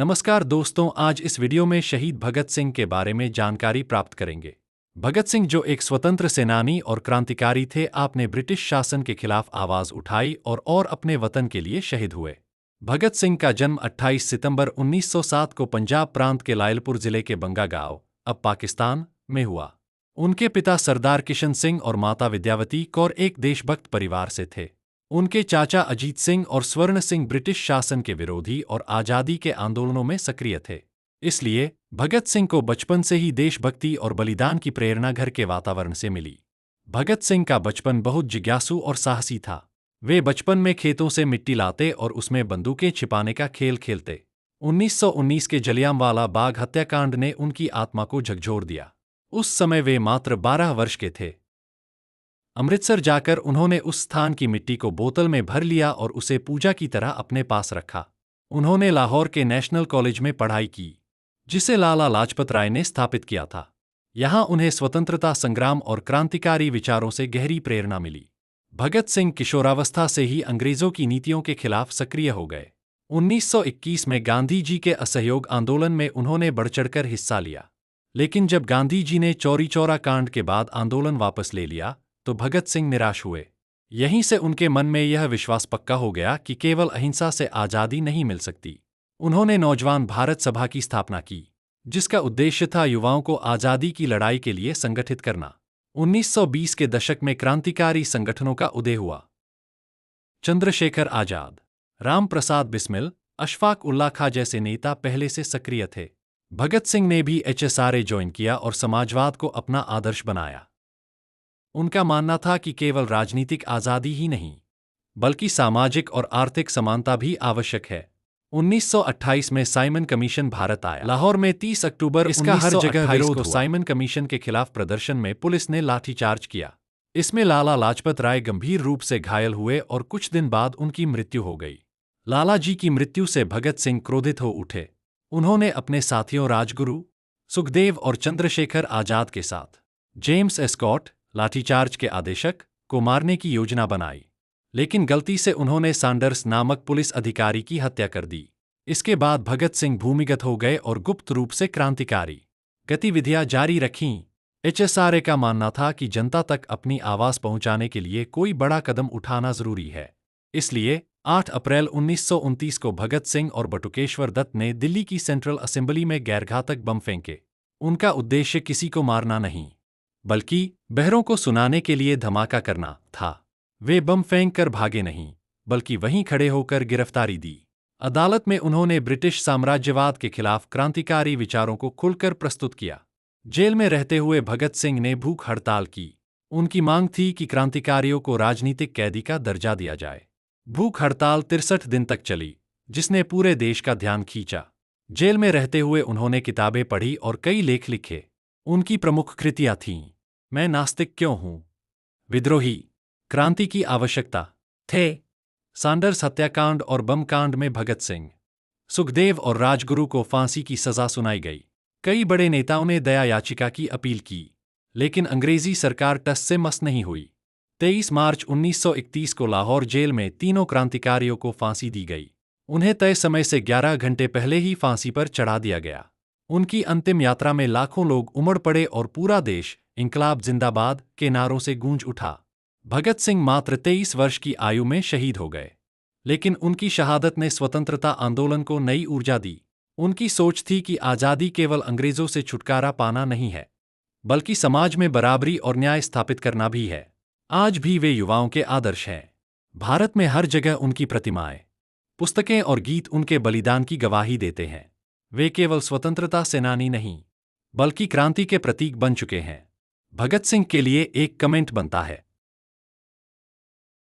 नमस्कार दोस्तों, आज इस वीडियो में शहीद भगत सिंह के बारे में जानकारी प्राप्त करेंगे। भगत सिंह जो एक स्वतंत्र सेनानी और क्रांतिकारी थे, आपने ब्रिटिश शासन के खिलाफ आवाज उठाई और अपने वतन के लिए शहीद हुए। भगत सिंह का जन्म 28 सितंबर 1907 को पंजाब प्रांत के लायलपुर जिले के बंगा गांव, अब पाकिस्तान, में हुआ। उनके पिता सरदार किशन सिंह और माता विद्यावती कौर एक देशभक्त परिवार से थे। उनके चाचा अजीत सिंह और स्वर्ण सिंह ब्रिटिश शासन के विरोधी और आज़ादी के आंदोलनों में सक्रिय थे। इसलिए भगत सिंह को बचपन से ही देशभक्ति और बलिदान की प्रेरणा घर के वातावरण से मिली। भगत सिंह का बचपन बहुत जिज्ञासु और साहसी था। वे बचपन में खेतों से मिट्टी लाते और उसमें बंदूकें छिपाने का खेल खेलते। 1919 के जलियांवाला बाग हत्याकांड ने उनकी आत्मा को झकझोर दिया। उस समय वे मात्र 12 वर्ष के थे। अमृतसर जाकर उन्होंने उस स्थान की मिट्टी को बोतल में भर लिया और उसे पूजा की तरह अपने पास रखा। उन्होंने लाहौर के नेशनल कॉलेज में पढ़ाई की, जिसे लाला लाजपत राय ने स्थापित किया था। यहाँ उन्हें स्वतंत्रता संग्राम और क्रांतिकारी विचारों से गहरी प्रेरणा मिली। भगत सिंह किशोरावस्था से ही अंग्रेजों की नीतियों के खिलाफ सक्रिय हो गए। 1921 में गांधी जी के असहयोग आंदोलन में उन्होंने बढ़चढ़कर हिस्सा लिया। लेकिन जब गांधी जी ने चौरी चौरा कांड के बाद आंदोलन वापस ले लिया तो भगत सिंह निराश हुए। यहीं से उनके मन में यह विश्वास पक्का हो गया कि केवल अहिंसा से आज़ादी नहीं मिल सकती। उन्होंने नौजवान भारत सभा की स्थापना की, जिसका उद्देश्य था युवाओं को आज़ादी की लड़ाई के लिए संगठित करना। 1920 के दशक में क्रांतिकारी संगठनों का उदय हुआ। चंद्रशेखर आजाद, राम प्रसाद बिस्मिल, अशफाक उल्लाह खां जैसे नेता पहले से सक्रिय थे। भगत सिंह ने भी HSRA ज्वाइन किया और समाजवाद को अपना आदर्श बनाया। उनका मानना था कि केवल राजनीतिक आज़ादी ही नहीं, बल्कि सामाजिक और आर्थिक समानता भी आवश्यक है। 1928 में साइमन कमीशन भारत आया। लाहौर में 30 अक्टूबर इसका हर जगह विरोध हुआ। साइमन कमीशन के खिलाफ प्रदर्शन में पुलिस ने लाठीचार्ज किया। इसमें लाला लाजपत राय गंभीर रूप से घायल हुए और कुछ दिन बाद उनकी मृत्यु हो गई। लाला जी की मृत्यु से भगत सिंह क्रोधित हो उठे। उन्होंने अपने साथियों राजगुरु, सुखदेव और चंद्रशेखर आजाद के साथ जेम्स एस्कॉट, लाठीचार्ज के आदेशक, को मारने की योजना बनाई। लेकिन गलती से उन्होंने सैंडर्स नामक पुलिस अधिकारी की हत्या कर दी। इसके बाद भगत सिंह भूमिगत हो गए और गुप्त रूप से क्रांतिकारी गतिविधियां जारी रखीं। HSRA का मानना था कि जनता तक अपनी आवाज पहुंचाने के लिए कोई बड़ा कदम उठाना जरूरी है। इसलिए 8 अप्रैल 1929 को भगत सिंह और बटुकेश्वर दत्त ने दिल्ली की सेंट्रल असेंबली में गैरघातक बम फेंके। उनका उद्देश्य किसी को मारना नहीं, बल्कि बहरों को सुनाने के लिए धमाका करना था। वे बम फेंक कर भागे नहीं, बल्कि वहीं खड़े होकर गिरफ्तारी दी। अदालत में उन्होंने ब्रिटिश साम्राज्यवाद के खिलाफ क्रांतिकारी विचारों को खुलकर प्रस्तुत किया। जेल में रहते हुए भगत सिंह ने भूख हड़ताल की। उनकी मांग थी कि क्रांतिकारियों को राजनीतिक कैदी का दर्जा दिया जाए। भूख हड़ताल 63 दिन तक चली, जिसने पूरे देश का ध्यान खींचा। जेल में रहते हुए उन्होंने किताबें पढ़ी और कई लेख लिखे। उनकी प्रमुख कृतियां थीं मैं नास्तिक क्यों हूं, विद्रोही, क्रांति की आवश्यकता, थे, सैंडर्स हत्याकांड और बम कांड में भगत सिंह, सुखदेव और राजगुरु को फांसी की सजा सुनाई गई। कई बड़े नेताओं ने दया याचिका की अपील की, लेकिन अंग्रेजी सरकार टस से मस नहीं हुई। 23 मार्च 1931 को लाहौर जेल में तीनों क्रांतिकारियों को फांसी दी गई। उन्हें तय समय से 11 घंटे पहले ही फांसी पर चढ़ा दिया गया। उनकी अंतिम यात्रा में लाखों लोग उमड़ पड़े और पूरा देश इंकलाब जिंदाबाद के नारों से गूंज उठा। भगत सिंह मात्र 23 वर्ष की आयु में शहीद हो गए, लेकिन उनकी शहादत ने स्वतंत्रता आंदोलन को नई ऊर्जा दी। उनकी सोच थी कि आज़ादी केवल अंग्रेजों से छुटकारा पाना नहीं है, बल्कि समाज में बराबरी और न्याय स्थापित करना भी है। आज भी वे युवाओं के आदर्श हैं। भारत में हर जगह उनकी प्रतिमाएं, पुस्तकें और गीत उनके बलिदान की गवाही देते हैं। वे केवल स्वतंत्रता सेनानी नहीं, बल्कि क्रांति के प्रतीक बन चुके हैं। भगत सिंह के लिए एक कमेंट बनता है।